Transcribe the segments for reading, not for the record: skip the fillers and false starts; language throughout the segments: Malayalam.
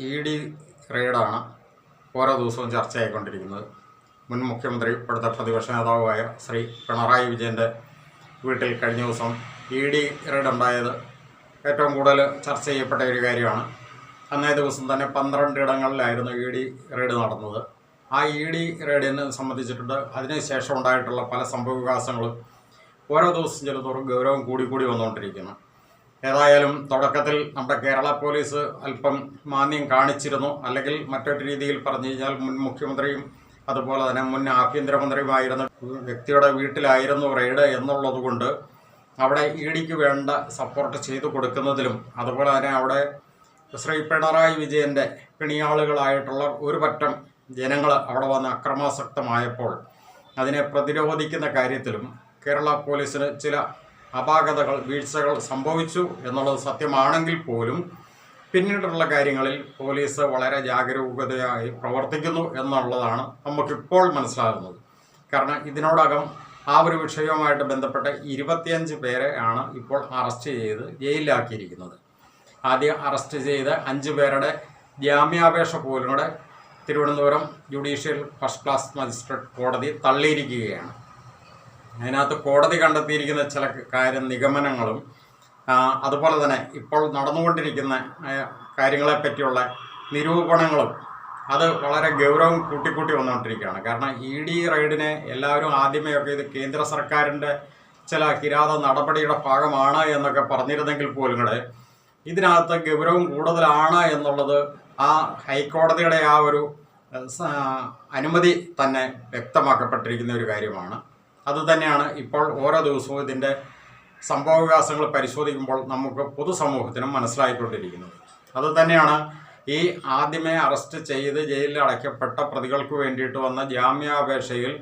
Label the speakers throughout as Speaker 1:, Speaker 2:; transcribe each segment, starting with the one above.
Speaker 1: ED റെയ്ഡാണ് ഓരോ ദിവസവും ചർച്ചയായിക്കൊണ്ടിരിക്കുന്നത്. മുൻ മുഖ്യമന്ത്രി ഇപ്പോഴത്തെ പ്രതിപക്ഷ നേതാവായ ശ്രീ പിണറായി വിജയൻ്റെ വീട്ടിൽ കഴിഞ്ഞ ദിവസം ED റെയ്ഡ് ഉണ്ടായത് ഏറ്റവും കൂടുതൽ ചർച്ച ചെയ്യപ്പെട്ട ഒരു കാര്യമാണ്. അന്നേ ദിവസം തന്നെ 12 ഇടങ്ങളിലായിരുന്നു ED റെയ്ഡ് നടന്നത്. ആ ED റെയ്ഡിനെ സംബന്ധിച്ചിട്ടുണ്ട് അതിനുശേഷം ഉണ്ടായിട്ടുള്ള പല സംഭവവികാസങ്ങളും ഓരോ ദിവസം ചെലുതോറും ഗൗരവം കൂടി വന്നുകൊണ്ടിരിക്കുന്നു. ഏതായാലും തുടക്കത്തിൽ നമ്മുടെ കേരള പോലീസ് അല്പം മാന്യം കാണിച്ചിരുന്നു, അല്ലെങ്കിൽ മറ്റൊരു രീതിയിൽ പറഞ്ഞു കഴിഞ്ഞാൽ മുൻ മുഖ്യമന്ത്രിയും അതുപോലെ തന്നെ മുൻ ആഭ്യന്തരമന്ത്രിയുമായിരുന്ന വ്യക്തിയുടെ വീട്ടിലായിരുന്നു റെയ്ഡ് എന്നുള്ളത് കൊണ്ട് അവിടെ EDക്ക് വേണ്ട സപ്പോർട്ട് ചെയ്തു കൊടുക്കുന്നതിലും അതുപോലെ തന്നെ അവിടെ ശ്രീ പിണറായി വിജയൻ്റെ പിണിയാളുകളായിട്ടുള്ള ഒരു പറ്റം ജനങ്ങൾ അവിടെ വന്ന് അക്രമാസക്തമായപ്പോൾ അതിനെ പ്രതിരോധിക്കുന്ന കാര്യത്തിലും കേരള പോലീസിന് ചില അപാകതകൾ വീഴ്ചകൾ സംഭവിച്ചു എന്നുള്ളത് സത്യമാണെങ്കിൽ പോലും പിന്നീടുള്ള കാര്യങ്ങളിൽ പോലീസ് വളരെ ജാഗരൂകതയായി പ്രവർത്തിക്കുന്നു എന്നുള്ളതാണ് നമുക്കിപ്പോൾ മനസ്സിലാകുന്നത്. കാരണം ഇതിനോടകം ആ ഒരു വിഷയവുമായിട്ട് ബന്ധപ്പെട്ട് 25 പേരെ ആണ് ഇപ്പോൾ അറസ്റ്റ് ചെയ്ത് ജയിലിലാക്കിയിരിക്കുന്നത്. ആദ്യം അറസ്റ്റ് ചെയ്ത് 5 പേരുടെ ജാമ്യാപേക്ഷ പോലും കൂടെ Thiruvananthapuram judicial first class magistrate കോടതി തള്ളിയിരിക്കുകയാണ്. അതിനകത്ത് കോടതി കണ്ടെത്തിയിരിക്കുന്ന ചില നിഗമനങ്ങളും അതുപോലെ തന്നെ ഇപ്പോൾ നടന്നുകൊണ്ടിരിക്കുന്ന കാര്യങ്ങളെപ്പറ്റിയുള്ള നിരൂപണങ്ങളും അത് വളരെ ഗൗരവം കൂട്ടി വന്നുകൊണ്ടിരിക്കുകയാണ്. കാരണം ED റെയ്ഡിനെ എല്ലാവരും ആദ്യമേയൊക്കെ ഇത് കേന്ദ്ര സർക്കാരിൻ്റെ ചില കിരാത നടപടിയുടെ ഭാഗമാണ് എന്നൊക്കെ പറഞ്ഞിരുന്നെങ്കിൽ പോലും കൂടെ ഇതിനകത്ത് ഗൗരവം കൂടുതലാണ് എന്നുള്ളത് ആ ഹൈക്കോടതിയുടെ ആ ഒരു അനുമതി തന്നെ വ്യക്തമാക്കപ്പെട്ടിരിക്കുന്ന ഒരു കാര്യമാണ്. അതുതന്നെയാണ് ഇപ്പോൾ ഓരോ ദിവസവും ഇതിൻ്റെ സംഭവവികാസങ്ങൾ പരിശോധിക്കുമ്പോൾ നമുക്ക് പൊതുസമൂഹത്തിനും മനസ്സിലായിക്കൊണ്ടിരിക്കുന്നത്. അതുതന്നെയാണ് ഈ ആദ്യമേ അറസ്റ്റ് ചെയ്ത് ജയിലിൽ അടയ്ക്കപ്പെട്ട പ്രതികൾക്ക് വേണ്ടിയിട്ട് വന്ന ജാമ്യാപേക്ഷയിൽ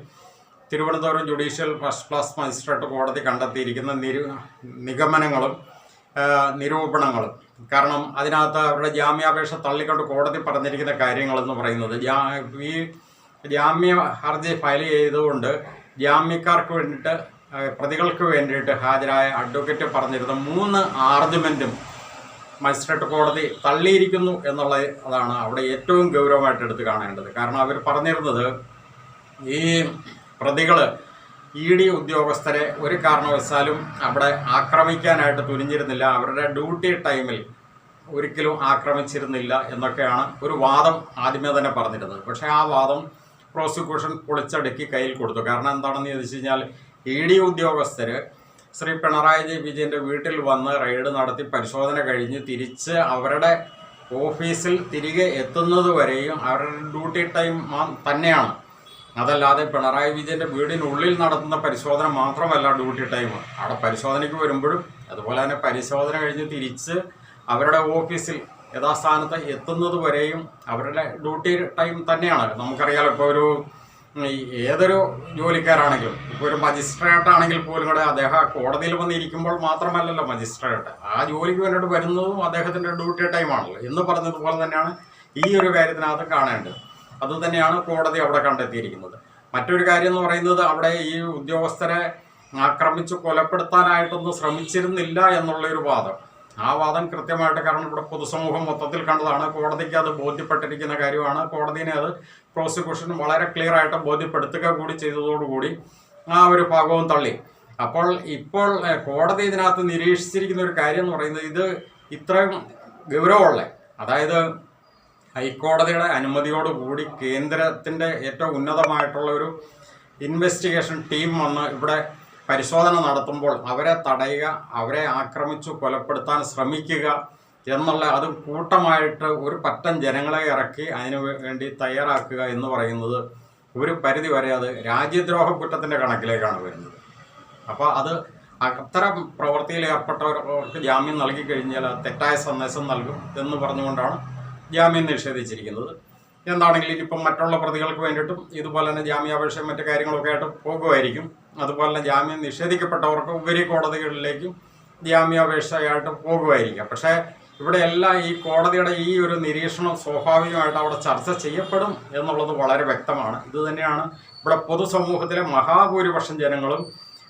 Speaker 1: Thiruvananthapuram judicial first class magistrate കോടതി കണ്ടെത്തിയിരിക്കുന്ന നിഗമനങ്ങളും നിരൂപണങ്ങളും. കാരണം അതിനകത്ത് അവരുടെ ജാമ്യാപേക്ഷ തള്ളിക്കൊണ്ട് കോടതി പറഞ്ഞിരിക്കുന്ന കാര്യങ്ങളെന്ന് പറയുന്നത് ഈ ജാമ്യ ഹർജി ഫയൽ ചെയ്തുകൊണ്ട് ജാമ്യക്കാർക്ക് വേണ്ടിയിട്ട് പ്രതികൾക്ക് വേണ്ടിയിട്ട് ഹാജരായ അഡ്വക്കേറ്റ് പറഞ്ഞിരുന്ന 3 ആർഗ്യുമെൻറ്റും മജിസ്ട്രേറ്റ് കോടതി തള്ളിയിരിക്കുന്നു അതാണ് അവിടെ ഏറ്റവും ഗൗരവമായിട്ട് എടുത്ത് കാണേണ്ടത്. കാരണം അവർ പറഞ്ഞിരുന്നത് ഈ പ്രതികൾ ED ഉദ്യോഗസ്ഥരെ ഒരു കാരണവശാലും അവിടെ ആക്രമിക്കാനായിട്ട് തുനിഞ്ഞിരുന്നില്ല, അവരുടെ ഡ്യൂട്ടി ടൈമിൽ ഒരിക്കലും ആക്രമിച്ചിരുന്നില്ല എന്നൊക്കെയാണ് ഒരു വാദം ആദ്യമേ തന്നെ പറഞ്ഞിരുന്നത്. പക്ഷേ ആ വാദം പ്രോസിക്യൂഷൻ പൊളിച്ചടുക്കി കയ്യിൽ കൊടുത്തു. കാരണം എന്താണെന്ന് ചോദിച്ചു കഴിഞ്ഞാൽ ED ഉദ്യോഗസ്ഥർ ശ്രീ പിണറായി വിജയൻ്റെ വീട്ടിൽ വന്ന് റെയ്ഡ് നടത്തി പരിശോധന കഴിഞ്ഞ് തിരിച്ച് അവരുടെ ഓഫീസിൽ തിരികെ എത്തുന്നത് വരെയും അവരുടെ ഡ്യൂട്ടി ടൈം തന്നെയാണ്. അതല്ലാതെ പിണറായി വിജയൻ്റെ വീടിനുള്ളിൽ നടത്തുന്ന പരിശോധന മാത്രമല്ല ഡ്യൂട്ടി ടൈം. അവിടെ പരിശോധനയ്ക്ക് വരുമ്പോഴും അതുപോലെ തന്നെ പരിശോധന കഴിഞ്ഞ് തിരിച്ച് അവരുടെ ഓഫീസിൽ യഥാസ്ഥാനത്ത് എത്തുന്നത് വരെയും അവരുടെ ഡ്യൂട്ടി ടൈം തന്നെയാണ്. നമുക്കറിയാലോ, ഇപ്പോൾ ഏതൊരു ജോലിക്കാരാണെങ്കിലും, ഇപ്പോൾ ഒരു മജിസ്ട്രേറ്റ് ആണെങ്കിൽ പോലും കൂടെ അദ്ദേഹം കോടതിയിൽ വന്നിരിക്കുമ്പോൾ മാത്രമല്ലല്ലോ മജിസ്ട്രേറ്റ്, ആ ജോലിക്ക് വേണ്ടിയിട്ട് വരുന്നതും അദ്ദേഹത്തിൻ്റെ ഡ്യൂട്ടി ടൈമാണല്ലോ എന്ന് പറഞ്ഞതുപോലെ തന്നെയാണ് ഈ ഒരു കാര്യത്തിനകത്ത് കാണേണ്ടത്. അതുതന്നെയാണ് കോടതി അവിടെ കണ്ടെത്തിയിരിക്കുന്നത്. മറ്റൊരു കാര്യം എന്ന് പറയുന്നത് അവിടെ ഈ ഉദ്യോഗസ്ഥരെ ആക്രമിച്ച് കൊലപ്പെടുത്താനായിട്ടൊന്നും ശ്രമിച്ചിരുന്നില്ല എന്നുള്ളൊരു വാദം. ആ വാദം കൃത്യമായിട്ട്, കാരണം ഇവിടെ പൊതുസമൂഹം മൊത്തത്തിൽ കണ്ടതാണ്, കോടതിക്ക് അത് ബോധ്യപ്പെട്ടിരിക്കുന്ന കാര്യമാണ്. കോടതിനെ അത് പ്രോസിക്യൂഷൻ വളരെ ക്ലിയർ ആയിട്ട് ബോധ്യപ്പെടുത്തുക കൂടി ചെയ്തതോടുകൂടി ആ ഒരു ഭാഗവും തള്ളി. ഇപ്പോൾ കോടതി ഇതിനകത്ത് നിരീക്ഷിച്ചിരിക്കുന്ന ഒരു കാര്യം എന്ന് പറയുന്നത് ഇത് ഇത്രയും ഗൗരവമുള്ള, അതായത് ഹൈക്കോടതിയുടെ അനുമതിയോടുകൂടി കേന്ദ്രത്തിൻ്റെ ഏറ്റവും ഉന്നതമായിട്ടുള്ള ഒരു ഇൻവെസ്റ്റിഗേഷൻ ടീം വന്ന് ഇവിടെ പരിശോധന നടത്തുമ്പോൾ അവരെ തടയുക, അവരെ ആക്രമിച്ചു കൊലപ്പെടുത്താൻ ശ്രമിക്കുക എന്നുള്ള, അത് കൂട്ടമായിട്ട് ഒരു പറ്റം ജനങ്ങളെ ഇറക്കി അതിനു വേണ്ടി തയ്യാറാക്കുക എന്ന് പറയുന്നത് ഒരു പരിധി വരെ അത് രാജ്യദ്രോഹ കുറ്റത്തിൻ്റെ കണക്കിലേക്കാണ് വരുന്നത്. അപ്പോൾ അത് അത്തരം പ്രവൃത്തിയിൽ ഏർപ്പെട്ടവർക്ക് ജാമ്യം നൽകി കഴിഞ്ഞാൽ തെറ്റായ സന്ദേശം നൽകും എന്ന് പറഞ്ഞുകൊണ്ടാണ് ജാമ്യം നിഷേധിച്ചിരിക്കുന്നത്. എന്താണെങ്കിലും ഇനിയിപ്പം മറ്റുള്ള പ്രതികൾക്ക് വേണ്ടിയിട്ടും ഇതുപോലെ തന്നെ ജാമ്യാപേക്ഷയും മറ്റു കാര്യങ്ങളൊക്കെ ആയിട്ട് പോകുമായിരിക്കും. അതുപോലെ തന്നെ ജാമ്യം നിഷേധിക്കപ്പെട്ടവർക്ക് ഉപരി കോടതികളിലേക്കും ജാമ്യാപേക്ഷയായിട്ട് പോകുമായിരിക്കാം. പക്ഷേ ഇവിടെയെല്ലാം ഈ കോടതിയുടെ ഈ ഒരു നിരീക്ഷണം സ്വാഭാവികമായിട്ട് അവിടെ ചർച്ച ചെയ്യപ്പെടും എന്നുള്ളത് വളരെ വ്യക്തമാണ്. ഇതുതന്നെയാണ് ഇവിടെ പൊതുസമൂഹത്തിലെ മഹാഭൂരിപക്ഷം ജനങ്ങളും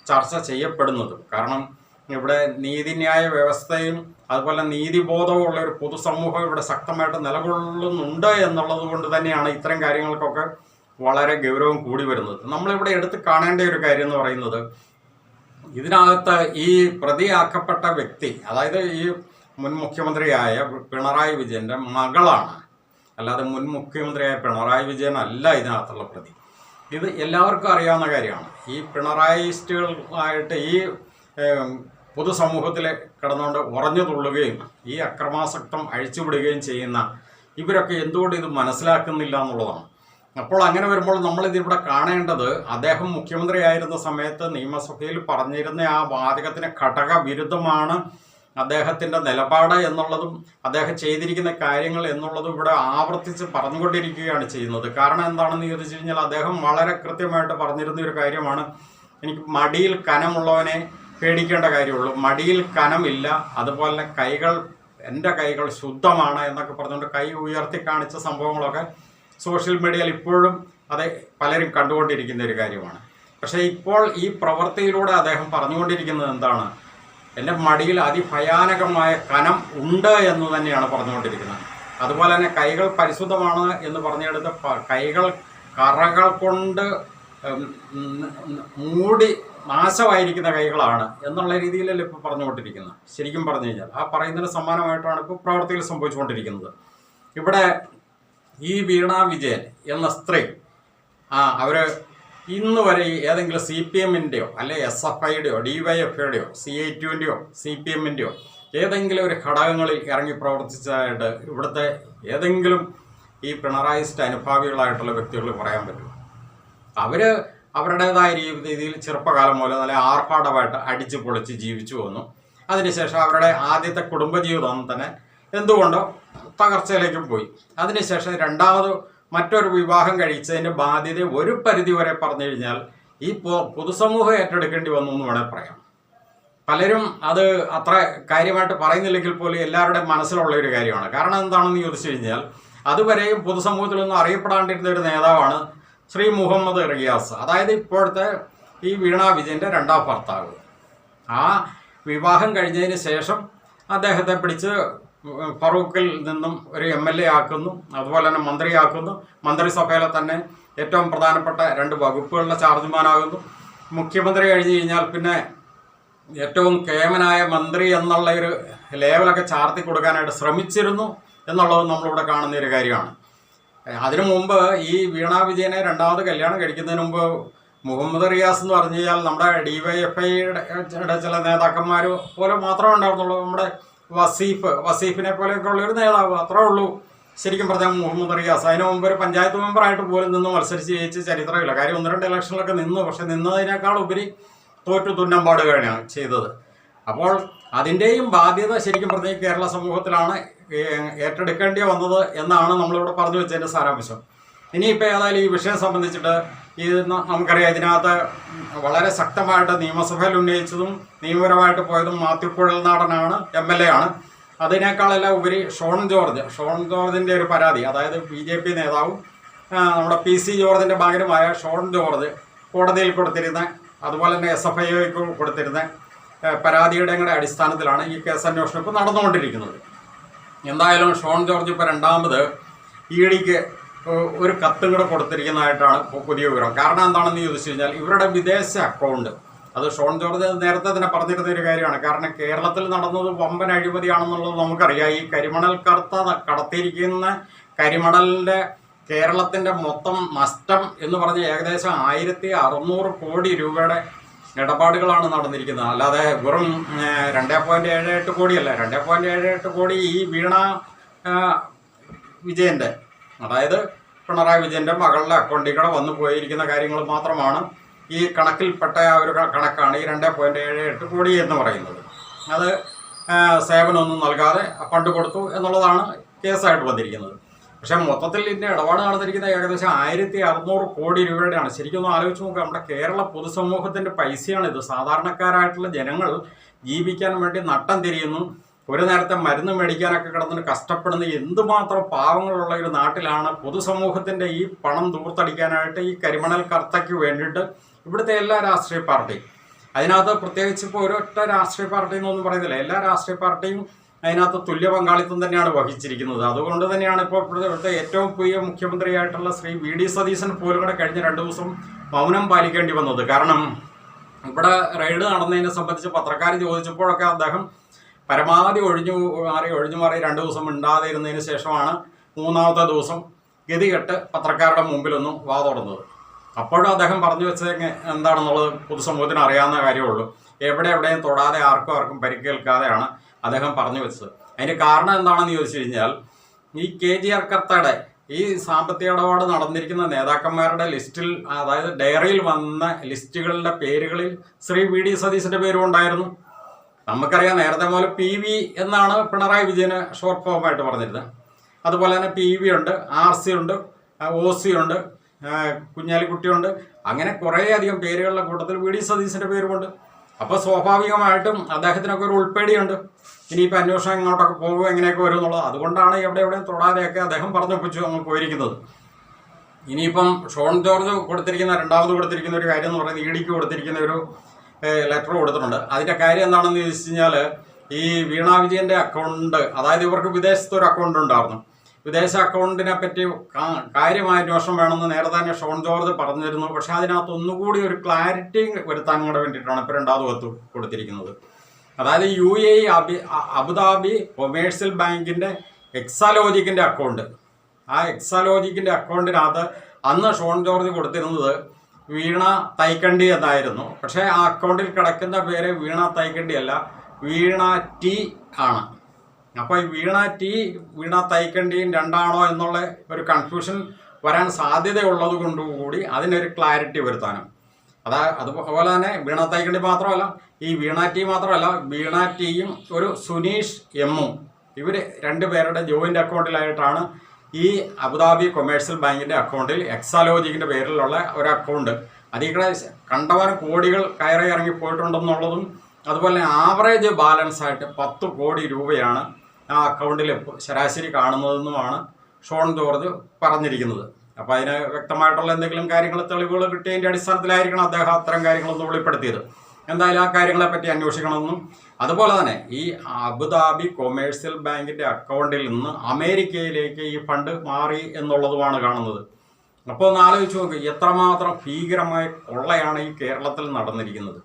Speaker 1: ചർച്ച ചെയ്യപ്പെടുന്നതും. കാരണം ഇവിടെ നീതിന്യായ വ്യവസ്ഥയും അതുപോലെ നീതിബോധമുള്ള ഒരു പൊതുസമൂഹം ഇവിടെ ശക്തമായിട്ട് നിലകൊള്ളുന്നുണ്ട് എന്നുള്ളത് കൊണ്ട് തന്നെയാണ് ഇത്തരം കാര്യങ്ങൾക്കൊക്കെ വളരെ ഗൗരവം കൂടി വരുന്നത്. നമ്മളിവിടെ എടുത്ത് കാണേണ്ട ഒരു കാര്യം എന്ന് പറയുന്നത്, ഇതിനകത്ത് ഈ പ്രതിയാക്കപ്പെട്ട വ്യക്തി, അതായത് ഈ മുൻ മുഖ്യമന്ത്രിയായ പിണറായി വിജയൻ്റെ മകളാണ്, അല്ലാതെ മുൻ മുഖ്യമന്ത്രിയായ പിണറായി വിജയൻ അല്ല ഇതിനകത്തുള്ള പ്രതി. ഇത് എല്ലാവർക്കും അറിയാവുന്ന കാര്യമാണ്. ഈ പിണറായിസ്റ്റുകളായിട്ട് ഈ പൊതുസമൂഹത്തിൽ കിടന്നുകൊണ്ട് ഉറഞ്ഞു തുള്ളുകയും ഈ അക്രമാസക്തം അഴിച്ചുവിടുകയും ചെയ്യുന്ന ഇവരൊക്കെ എന്തുകൊണ്ട് ഇത് മനസ്സിലാക്കുന്നില്ല എന്നുള്ളതാണ്. അപ്പോൾ അങ്ങനെ വരുമ്പോൾ നമ്മളിതിവിടെ കാണേണ്ടത്, അദ്ദേഹം മുഖ്യമന്ത്രിയായിരുന്ന സമയത്ത് നിയമസഭയിൽ പറഞ്ഞിരുന്ന ആ വാചകത്തിന് ഘടക വിരുദ്ധമാണ് അദ്ദേഹത്തിൻ്റെ നിലപാട് എന്നുള്ളതും അദ്ദേഹം ചെയ്തിരിക്കുന്ന കാര്യങ്ങൾ എന്നുള്ളതും ഇവിടെ ആവർത്തിച്ച് പറഞ്ഞുകൊണ്ടിരിക്കുകയാണ് ചെയ്യുന്നത്. കാരണം എന്താണെന്ന് ചോദിച്ചു കഴിഞ്ഞാൽ, അദ്ദേഹം വളരെ കൃത്യമായിട്ട് പറഞ്ഞിരുന്ന ഒരു കാര്യമാണ്, എനിക്ക് മടിയിൽ കനമുള്ളവനെ പേടിക്കേണ്ട കാര്യമുള്ളൂ, മടിയിൽ കനമില്ല, അതുപോലെ എൻ്റെ കൈകൾ ശുദ്ധമാണ് എന്നൊക്കെ പറഞ്ഞുകൊണ്ട് കൈ ഉയർത്തി കാണിച്ച സംഭവങ്ങളൊക്കെ സോഷ്യൽ മീഡിയയിൽ ഇപ്പോഴും അത് പലരും കണ്ടുകൊണ്ടിരിക്കുന്ന ഒരു കാര്യമാണ്. പക്ഷേ ഇപ്പോൾ ഈ പ്രവൃത്തിയിലൂടെ അദ്ദേഹം പറഞ്ഞുകൊണ്ടിരിക്കുന്നത് എന്താണ്? എൻ്റെ മടിയിൽ അതിഭയാനകമായ കനം ഉണ്ട് എന്ന് തന്നെയാണ് പറഞ്ഞുകൊണ്ടിരിക്കുന്നത്. അതുപോലെ തന്നെ കൈകൾ പരിശുദ്ധമാണ് എന്ന് പറഞ്ഞെടുത്ത് കൈകൾ കറകൾ കൊണ്ട് മൂടി നാശമായിരിക്കുന്ന കൈകളാണ് എന്നുള്ള രീതിയിലല്ല ഇപ്പോൾ പറഞ്ഞുകൊണ്ടിരിക്കുന്നത്. ശരിക്കും പറഞ്ഞു കഴിഞ്ഞാൽ ആ പറയുന്നതിന് സമാനമായിട്ടാണ് ഇപ്പോൾ പ്രവൃത്തിയിൽ സംഭവിച്ചുകൊണ്ടിരിക്കുന്നത്. ഇവിടെ ഈ വീണ വിജയൻ എന്ന സ്ത്രീ അവർ ഇന്ന് വരെ ഏതെങ്കിലും CPM-ൻ്റെയോ അല്ലെ SFIയുടെയോ DYFIയുടെയോ CITUവിൻ്റെയോ CPM-ൻ്റെയോ ഏതെങ്കിലും ഒരു ഘടകങ്ങളിൽ ഇറങ്ങി പ്രവർത്തിച്ചതായിട്ട് ഇവിടുത്തെ ഏതെങ്കിലും ഈ പിണറായിസ്റ്റ് അനുഭാവികളായിട്ടുള്ള വ്യക്തികൾ പറയാൻ പറ്റും. അവർ അവരുടേതായ രീതിയിൽ ചെറുപ്പകാലം മുതൽ നല്ല ആർഭാടമായിട്ട് അടിച്ചു പൊളിച്ച് ജീവിച്ചു വന്നു. അതിനുശേഷം അവരുടെ ആദ്യത്തെ കുടുംബജീവിതം തന്നെ എന്തുകൊണ്ടോ തകർച്ചയിലേക്ക് പോയി. അതിനുശേഷം രണ്ടാമത് മറ്റൊരു വിവാഹം കഴിച്ചതിൻ്റെ ബാധ്യത ഒരു പരിധി വരെ പറഞ്ഞു കഴിഞ്ഞാൽ ഈ പൊതുസമൂഹം ഏറ്റെടുക്കേണ്ടി വന്നു എന്ന് വേണേൽ പറയാം. പലരും അത് അത്ര കാര്യമായിട്ട് പറയുന്നില്ലെങ്കിൽ പോലും എല്ലാവരുടെയും മനസ്സിലുള്ള ഒരു കാര്യമാണ്. കാരണം എന്താണെന്ന് ചോദിച്ചു കഴിഞ്ഞാൽ, അതുവരെയും പൊതുസമൂഹത്തിലൊന്നും അറിയപ്പെടാണ്ടിരുന്ന ഒരു നേതാവാണ് ശ്രീ മുഹമ്മദ് റിയാസ്, അതായത് ഇപ്പോഴത്തെ ഈ വീണ വിജയൻ്റെ രണ്ടാം ഭർത്താവ്. ആ വിവാഹം കഴിഞ്ഞതിന് ശേഷം അദ്ദേഹത്തെ പിടിച്ച് ഫറൂഖിൽ നിന്നും ഒരു MLA ആക്കുന്നു, അതുപോലെ തന്നെ മന്ത്രിയാക്കുന്നു. മന്ത്രിസഭയിലെ തന്നെ ഏറ്റവും പ്രധാനപ്പെട്ട 2 വകുപ്പുകളുടെ ചാർജുമാനാകുന്നു. മുഖ്യമന്ത്രി കഴിഞ്ഞ് കഴിഞ്ഞാൽ പിന്നെ ഏറ്റവും കേമനായ മന്ത്രി എന്നുള്ള ഒരു ലേവലൊക്കെ ചാർത്തി കൊടുക്കാനായിട്ട് ശ്രമിച്ചിരുന്നു എന്നുള്ളത് നമ്മളിവിടെ കാണുന്ന ഒരു കാര്യമാണ്. അതിനു മുമ്പ് ഈ വീണ വിജയനെ രണ്ടാമത് കല്യാണം കഴിക്കുന്നതിന് മുമ്പ് മുഹമ്മദ് റിയാസ് എന്ന് പറഞ്ഞു കഴിഞ്ഞാൽ നമ്മുടെ DYFIയുടെ ചില നേതാക്കന്മാർ പോലെ മാത്രമേ ഉണ്ടായിരുന്നുള്ളൂ. നമ്മുടെ വസീഫിനെ പോലെയൊക്കെ ഉള്ളൊരു നേതാവ്, അത്രേ ഉള്ളൂ ശരിക്കും പറഞ്ഞാൽ മുഹമ്മദ് റിയാസ്. അതിന് മുമ്പ് ഒരു പഞ്ചായത്ത് മെമ്പറായിട്ട് പോലും നിന്ന് മത്സരിച്ച് ജയിച്ച ചരിത്രമില്ല. കാര്യം 1-2 ഇലക്ഷനിലൊക്കെ നിന്നു, പക്ഷെ നിന്നതിനേക്കാൾ ഉപരി തോറ്റു തുന്നമ്പാടുകയാണ് ചെയ്തത്. അപ്പോൾ അതിൻ്റെയും ബാധ്യത ശരിക്കും പറഞ്ഞാൽ കേരള സമൂഹത്തിലാണ് ഏറ്റെടുക്കേണ്ടി വന്നത് എന്നാണ് നമ്മളിവിടെ പറഞ്ഞു വെച്ചതിൻ്റെ സാരാംശം. ഇനിയിപ്പോൾ ഏതായാലും ഈ വിഷയം സംബന്ധിച്ചിട്ട് നമുക്കറിയാം, ഇതിനകത്ത് വളരെ ശക്തമായിട്ട് നിയമസഭയിൽ ഉന്നയിച്ചതും നിയമപരമായിട്ട് പോയതും മാത്യു കുഴൽനാടനാണ്, MLA ആണ്. അതിനേക്കാളെല്ലാം ഉപരി ഷോൺ ജോർജിൻ്റെ ഒരു പരാതി, അതായത് BJP നേതാവും നമ്മുടെ PC ജോർജിൻ്റെ മകനുമായ ഷോൺ ജോർജ് കോടതിയിൽ കൊടുത്തിരുന്ന, അതുപോലെ തന്നെ SFIക്ക് കൊടുത്തിരുന്ന പരാതിയുടെ അടിസ്ഥാനത്തിലാണ് ഈ കേസ് അന്വേഷണം ഇപ്പോൾ നടന്നുകൊണ്ടിരിക്കുന്നത്. എന്തായാലും ഷോൺ ജോർജ് ഇപ്പോൾ രണ്ടാമത് EDക്ക് ഒരു കത്തും കൂടെ കൊടുത്തിരിക്കുന്നതായിട്ടാണ് പുതിയ വിവരം. കാരണം എന്താണെന്ന് ചോദിച്ചു കഴിഞ്ഞാൽ, ഇവരുടെ വിദേശ അക്കൗണ്ട്, അത് ഷോൺ ജോർജ് നേരത്തെ തന്നെ പറഞ്ഞിരുന്ന ഒരു കാര്യമാണ്. കാരണം കേരളത്തിൽ നടന്നത് വമ്പൻ അഴിമതിയാണെന്നുള്ളത് നമുക്കറിയാം. ഈ കരിമണൽ കടത്തിയിരിക്കുന്ന കരിമണലിൻ്റെ കേരളത്തിൻ്റെ മൊത്തം നഷ്ടം എന്ന് പറഞ്ഞ് ഏകദേശം 1600 കോടി രൂപയുടെ ഇടപാടുകളാണ് നടന്നിരിക്കുന്നത്. അല്ലാതെ വെറും 2.78 കോടിയല്ല. 2.78 കോടി ഈ വീണ വിജയൻ്റെ, അതായത് പിണറായി വിജയൻ്റെ മകളുടെ അക്കൗണ്ടിൽ കൂടെ വന്നു പോയിരിക്കുന്ന കാര്യങ്ങൾ മാത്രമാണ് ഈ കണക്കിൽപ്പെട്ട ആ ഒരു കണക്കാണ് ഈ 2.78 കോടി എന്ന് പറയുന്നത്. അത് സേവനമൊന്നും നൽകാതെ ഫണ്ട് കൊടുത്തു എന്നുള്ളതാണ് കേസായിട്ട് വന്നിരിക്കുന്നത്. പക്ഷേ മൊത്തത്തിൽ ഇതിൻ്റെ ഇടപാട് നടന്നിരിക്കുന്ന ഏകദേശം 1600 കോടി രൂപയുടെയാണ്. ശരിക്കും ഒന്ന് ആലോചിച്ച് നോക്കുക, നമ്മുടെ കേരള പൊതുസമൂഹത്തിൻ്റെ പൈസയാണിത്. സാധാരണക്കാരായിട്ടുള്ള ജനങ്ങൾ ജീവിക്കാൻ വേണ്ടി നട്ടം തിരിയുന്നു, ഒരു നേരത്തെ മരുന്ന് മേടിക്കാനൊക്കെ കിടന്നിട്ട് കഷ്ടപ്പെടുന്ന എന്തുമാത്രം പാവങ്ങളുള്ള ഒരു നാട്ടിലാണ് പൊതുസമൂഹത്തിൻ്റെ ഈ പണം ദൂർത്തടിക്കാനായിട്ട് ഈ കരിമണൽ കർത്തയ്ക്ക് വേണ്ടിയിട്ട് ഇവിടുത്തെ എല്ലാ രാഷ്ട്രീയ പാർട്ടിയും, അതിനകത്ത് പ്രത്യേകിച്ച് ഇപ്പോൾ ഒരൊറ്റ രാഷ്ട്രീയ പാർട്ടി എന്നൊന്നും പറയുന്നില്ല, എല്ലാ രാഷ്ട്രീയ പാർട്ടിയും അതിനകത്ത് തുല്യ പങ്കാളിത്തം തന്നെയാണ് വഹിച്ചിരിക്കുന്നത്. അതുകൊണ്ട് തന്നെയാണ് ഇപ്പോൾ ഇവിടുത്തെ ഏറ്റവും പുതിയ മുഖ്യമന്ത്രിയായിട്ടുള്ള ശ്രീ വി.ഡി. സതീശൻ പോലും കൂടെ കഴിഞ്ഞ 2 ദിവസം മൗനം പാലിക്കേണ്ടി വന്നത്. കാരണം ഇവിടെ റെയ്ഡ് നടന്നതിനെ സംബന്ധിച്ച് പത്രക്കാർ ചോദിച്ചപ്പോഴൊക്കെ അദ്ദേഹം പരമാവധി ഒഴിഞ്ഞു മാറി 2 ദിവസം മിണ്ടാതെ ഇരുന്നതിന് ശേഷമാണ് 3ാമത്തെ ദിവസം ഗതികെട്ട് പത്രക്കാരുടെ മുമ്പിലൊന്നും വാ തുറന്നത്. അപ്പോഴും അദ്ദേഹം പറഞ്ഞു വെച്ചത് എന്താണെന്നുള്ളത് പൊതുസമൂഹത്തിന് അറിയാവുന്ന കാര്യമുള്ളൂ. എവിടെയും തൊടാതെ ആർക്കും പരിക്കേൽക്കാതെയാണ് അദ്ദേഹം പറഞ്ഞു വെച്ചത്. അതിൻ്റെ കാരണം എന്താണെന്ന് ചോദിച്ചു കഴിഞ്ഞാൽ ഈ KGR കർത്തയുടെ ഈ സാമ്പത്തിക ഇടപാട് നടന്നിരിക്കുന്ന നേതാക്കന്മാരുടെ ലിസ്റ്റിൽ, അതായത് ഡയറിയിൽ വന്ന ലിസ്റ്റുകളുടെ പേരുകളിൽ ശ്രീ വി.ഡി. സതീശൻ്റെ പേരും ഉണ്ടായിരുന്നു. നമുക്കറിയാം നേരത്തെ മുതൽ PV എന്നാണ് പിണറായി വിജയന് ഷോർട്ട് ഫോമായിട്ട് പറഞ്ഞിരുന്നത്. അതുപോലെ തന്നെ PV ഉണ്ട്, RC ഉണ്ട്, OC ഉണ്ട്, കുഞ്ഞാലിക്കുട്ടിയുണ്ട്. അങ്ങനെ കുറേയധികം പേരുകളുടെ കൂട്ടത്തിൽ വി.ഡി. സതീശൻ്റെ പേരുമുണ്ട്. അപ്പോൾ സ്വാഭാവികമായിട്ടും അദ്ദേഹത്തിനൊക്കെ ഒരു ഉൾപ്പേടിയുണ്ട്. ഇനിയിപ്പോൾ അന്വേഷണം ഇങ്ങോട്ടൊക്കെ പോകുക എങ്ങനെയൊക്കെ വരും എന്നുള്ളത്. അതുകൊണ്ടാണ് എവിടെയും തൊടാതെയൊക്കെ അദ്ദേഹം പറഞ്ഞൊപ്പിച്ചു അങ്ങ് പോയിരിക്കുന്നത്. ഇനിയിപ്പം ഷോൺ ജോർജ് രണ്ടാമത് കൊടുത്തിരിക്കുന്ന ഒരു കാര്യം എന്ന് പറയുന്നത് EDക്ക് കൊടുത്തിരിക്കുന്ന ഒരു ലെറ്റർ കൊടുത്തിട്ടുണ്ട്. അതിൻ്റെ കാര്യം എന്താണെന്ന് ചോദിച്ചു കഴിഞ്ഞാൽ ഈ വീണ വിജയൻ്റെ അക്കൗണ്ട്, അതായത് ഇവർക്ക് വിദേശത്ത് ഒരു അക്കൗണ്ട് ഉണ്ടായിരുന്നു. വിദേശ അക്കൗണ്ടിനെ പറ്റി കാര്യമായ അന്വേഷണം വേണമെന്ന് നേരത്തെ തന്നെ ഷോൺ ജോർജ് പറഞ്ഞിരുന്നു. പക്ഷെ അതിനകത്ത് ഒന്നുകൂടി ഒരു ക്ലാരിറ്റി വരുത്താൻ കൂടെ വേണ്ടിയിട്ടാണ് ഇപ്പോൾ 2ാമത് കത്ത് കൊടുത്തിരിക്കുന്നത്. അതായത് UAE അബുദാബി കൊമേഴ്സ്യൽ ബാങ്കിൻ്റെ എക്സാലോജിക്കിൻ്റെ അക്കൗണ്ട്, ആ എക്സാലോജിക്കിൻ്റെ അക്കൗണ്ടിനകത്ത് അന്ന് ഷോൺ ജോർജ് കൊടുത്തിരുന്നത് വീണ തൈക്കണ്ടി എന്നായിരുന്നു. പക്ഷേ ആ അക്കൗണ്ടിൽ കിടക്കുന്ന പേര് വീണ തൈക്കണ്ടി അല്ല, വീണ T ആണ്. അപ്പോൾ ഈ വീണ തൈക്കണ്ടിയും രണ്ടാണോ എന്നുള്ള ഒരു കൺഫ്യൂഷൻ വരാൻ സാധ്യതയുള്ളത് കൊണ്ടുകൂടി അതിനൊരു ക്ലാരിറ്റി വരുത്താനും, അതുപോലെ തന്നെ വീണ തൈക്കണ്ടി മാത്രമല്ല, ഈ വീണ T മാത്രമല്ല, വീണ Tയും ഒരു സുനീഷ് M-ഉം ഇവർ 2 പേരുടെ ജോയിൻ്റ് അക്കൗണ്ടിലായിട്ടാണ് ഈ അബുദാബി കൊമേഴ്സ്യൽ ബാങ്കിൻ്റെ അക്കൗണ്ടിൽ എക്സാലോജിക്കിൻ്റെ പേരിലുള്ള ഒരു അക്കൗണ്ട്. അതിൽ കണ്ടവൻ കോടികൾ കയറി ഇറങ്ങി പോയിട്ടുണ്ടെന്നുള്ളതും, അതുപോലെ ആവറേജ് ബാലൻസ് ആയിട്ട് 10 കോടി രൂപയാണ് ആ അക്കൗണ്ടിൽ ശരാശരി കാണുന്നതെന്നുമാണ് ഷോൺ ജോർജ് പറഞ്ഞിരിക്കുന്നത്. അപ്പോൾ അതിന് വ്യക്തമായിട്ടുള്ള എന്തെങ്കിലും തെളിവുകൾ കിട്ടിയതിൻ്റെ അടിസ്ഥാനത്തിലായിരിക്കണം അദ്ദേഹം അത്തരം കാര്യങ്ങളൊന്നും വെളിപ്പെടുത്തിയത്. എന്തായാലും ആ കാര്യങ്ങളെപ്പറ്റി അന്വേഷിക്കണമെന്നും, അതുപോലെ തന്നെ ഈ അബുദാബി കൊമേഴ്സ്യൽ ബാങ്കിൻ്റെ അക്കൗണ്ടിൽ നിന്ന് അമേരിക്കയിലേക്ക് ഈ ഫണ്ട് മാറി എന്നുള്ളതുമാണ് കാണുന്നത്. അപ്പോൾ ഒന്ന് ആലോചിച്ച് നോക്ക്, എത്രമാത്രം ഭീകരമായ കൊള്ളയാണ് ഈ കേരളത്തിൽ നടന്നിരിക്കുന്നത്.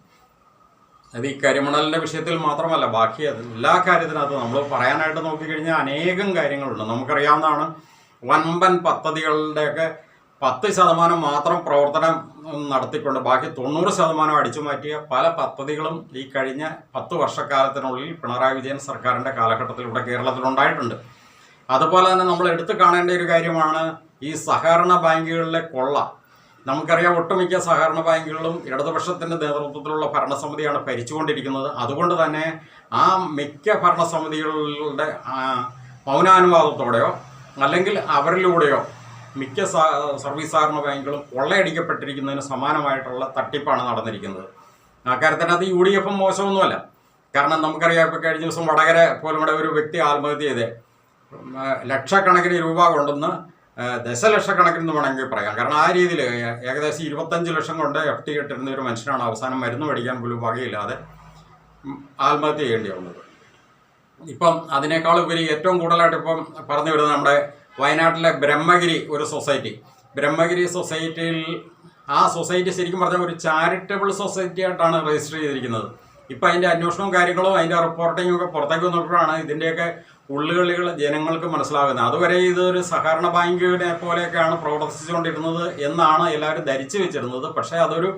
Speaker 1: അത് ഈ കരിമണലിൻ്റെ വിഷയത്തിൽ മാത്രമല്ല, ബാക്കി എല്ലാ കാര്യത്തിനകത്തും നമ്മൾ പറയാനായിട്ട് നോക്കിക്കഴിഞ്ഞാൽ അനേകം കാര്യങ്ങളുണ്ട്. നമുക്കറിയാവുന്നതാണ്, വൻപൻ പദ്ധതികളുടെയൊക്കെ 10% മാത്രം പ്രവർത്തനം നടത്തിക്കൊണ്ട് ബാക്കി 90% അടിച്ചു മാറ്റിയ പല പദ്ധതികളും ഈ കഴിഞ്ഞ 10 വർഷക്കാലത്തിനുള്ളിൽ പിണറായി വിജയൻ സർക്കാരിൻ്റെ കാലഘട്ടത്തിൽ ഇവിടെ കേരളത്തിലുണ്ടായിട്ടുണ്ട്. അതുപോലെ തന്നെ നമ്മൾ എടുത്തു കാണേണ്ട ഒരു കാര്യമാണ് ഈ സഹകരണ ബാങ്കുകളിലെ കൊള്ള. നമുക്കറിയാം, ഒട്ടുമിക്ക സഹകരണ ബാങ്കുകളും ഇടതുപക്ഷത്തിൻ്റെ നേതൃത്വത്തിലുള്ള ഭരണസമിതിയാണ് ഭരിച്ചുകൊണ്ടിരിക്കുന്നത്. അതുകൊണ്ട് തന്നെ ആ മിക്ക ഭരണസമിതികളുടെ മൗനാനുവാദത്തോടെയോ അല്ലെങ്കിൽ അവരിലൂടെയോ മിക്ക സർവീസ് സഹകരണ ബാങ്കുകളും കൊള്ളയടിക്കപ്പെട്ടിരിക്കുന്നതിന് സമാനമായിട്ടുള്ള തട്ടിപ്പാണ് നടന്നിരിക്കുന്നത്. ആ കാര്യത്തിനകത്ത് UDF മോശമൊന്നുമല്ല. കാരണം നമുക്കറിയാം, ഇപ്പോൾ കഴിഞ്ഞ ദിവസം വടകര പോലും ഒരു വ്യക്തി ആത്മഹത്യ ചെയ്ത് ലക്ഷക്കണക്കിന് രൂപ കൊണ്ടുവന്ന് ദശലക്ഷക്കണക്കിന് വേണമെങ്കിൽ പറയാം. കാരണം ആ രീതിയിൽ ഏകദേശം 25 ലക്ഷം കൊണ്ട് FD ഇട്ടിരുന്ന ഒരു മനുഷ്യനാണ് അവസാനം മരുന്ന് മേടിക്കാൻ പോലും വകയില്ലാതെ ആത്മഹത്യ ചെയ്യേണ്ടി വന്നത്. ഇപ്പം അതിനേക്കാൾ ഉപരി ഏറ്റവും കൂടുതലായിട്ട് ഇപ്പം പറഞ്ഞു വരുന്നത് നമ്മുടെ വയനാട്ടിലെ ബ്രഹ്മഗിരി ഒരു സൊസൈറ്റി, ബ്രഹ്മഗിരി സൊസൈറ്റിയിൽ, ആ സൊസൈറ്റി ശരിക്കും പറഞ്ഞാൽ ഒരു ചാരിറ്റബിൾ സൊസൈറ്റി ആയിട്ടാണ് രജിസ്റ്റർ ചെയ്തിരിക്കുന്നത്. ഇപ്പം അതിൻ്റെ അന്വേഷണവും കാര്യങ്ങളും അതിൻ്റെ റിപ്പോർട്ടിങ്ങും ഒക്കെ പുറത്തേക്ക് വന്നപ്പോഴാണ് ഇതിൻ്റെയൊക്കെ ഉള്ളുകളികൾ ജനങ്ങൾക്ക് മനസ്സിലാകുന്നത്. അതുവരെ ഇതൊരു സഹകരണ ബാങ്കിനെ പോലെയൊക്കെയാണ് പ്രവർത്തിച്ചുകൊണ്ടിരുന്നത് എന്നാണ് എല്ലാവരും ധരിച്ചു വെച്ചിരുന്നത്. പക്ഷേ അതൊരു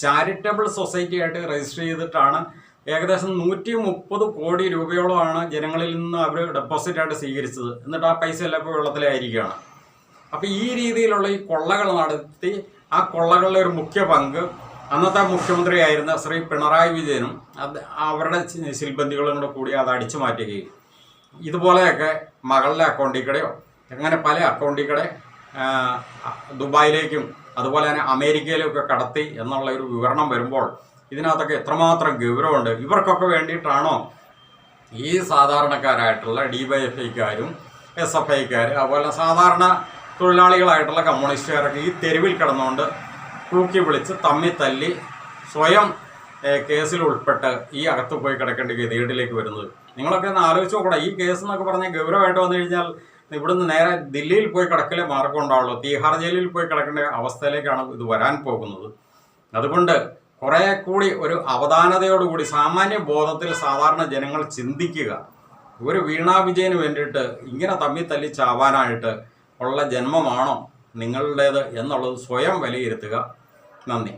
Speaker 1: ചാരിറ്റബിൾ സൊസൈറ്റി ആയിട്ട് രജിസ്റ്റർ ചെയ്തിട്ടാണ് ഏകദേശം 130 കോടി രൂപയോളമാണ് ജനങ്ങളിൽ നിന്ന് അവർ ഡെപ്പോസിറ്റായിട്ട് സ്വീകരിച്ചത്. എന്നിട്ട് ആ പൈസ എല്ലാം ഇപ്പോൾ വെള്ളത്തിലായിരിക്കുകയാണ്. അപ്പോൾ ഈ രീതിയിലുള്ള ഈ കൊള്ളകൾ നടത്തി, ആ കൊള്ളകളിലെ ഒരു മുഖ്യ പങ്ക് അന്നത്തെ മുഖ്യമന്ത്രിയായിരുന്ന ശ്രീ പിണറായി വിജയനും അവരുടെ സിൽബന്ധികളും കൂടി അത് അടിച്ചു മാറ്റുകയും ഇതുപോലെയൊക്കെ മകളുടെ അക്കൗണ്ടിൽ കൂടെയോ അങ്ങനെ പല അക്കൗണ്ടിൽ കൂടെ ദുബായിലേക്കും അതുപോലെ തന്നെ അമേരിക്കയിലേക്കൊക്കെ കടത്തി എന്നുള്ള ഒരു വിവരണം വരുമ്പോൾ ഇതിനകത്തൊക്കെ എത്രമാത്രം ഗൗരവമുണ്ട്. ഇവർക്കൊക്കെ വേണ്ടിയിട്ടാണോ ഈ സാധാരണക്കാരായിട്ടുള്ള DYFIക്കാരും SFIക്കാർ അതുപോലെ സാധാരണ തൊഴിലാളികളായിട്ടുള്ള കമ്മ്യൂണിസ്റ്റുകാരൊക്കെ ഈ തെരുവിൽ കിടന്നുകൊണ്ട് തൂക്കി വിളിച്ച് തമ്മി തല്ലി സ്വയം കേസിൽ ഉൾപ്പെട്ട് ഈ അകത്ത് പോയി കിടക്കേണ്ട ഗതികേടിലേക്ക് വരുന്നത്? നിങ്ങളൊക്കെ ഒന്ന് ആലോചിച്ച് നോക്കണം. ഈ കേസ് എന്നൊക്കെ പറഞ്ഞാൽ ഗൗരവമായിട്ട് വന്നു കഴിഞ്ഞാൽ ഇവിടുന്ന് നേരെ ദില്ലിയിൽ പോയി കിടക്കലേ മാർഗം ഉണ്ടാവുള്ളൂ. തീഹാർ ജയിലിൽ പോയി കിടക്കേണ്ട അവസ്ഥയിലേക്കാണ് ഇത് വരാൻ പോകുന്നത്. അതുകൊണ്ട് കുറേ കൂടി ഒരു അവധാനതയോടുകൂടി സാമാന്യ ബോധത്തിൽ സാധാരണ ജനങ്ങൾ ചിന്തിക്കുക. ഒരു വീണാ വിജയന് വേണ്ടിയിട്ട് ഇങ്ങനെ തമ്മിൽ തല്ലി ചാവാനായിട്ട് ഉള്ള ജന്മമാണോ നിങ്ങളുടേത് എന്നുള്ളത് സ്വയം വിലയിരുത്തുക. നന്ദി.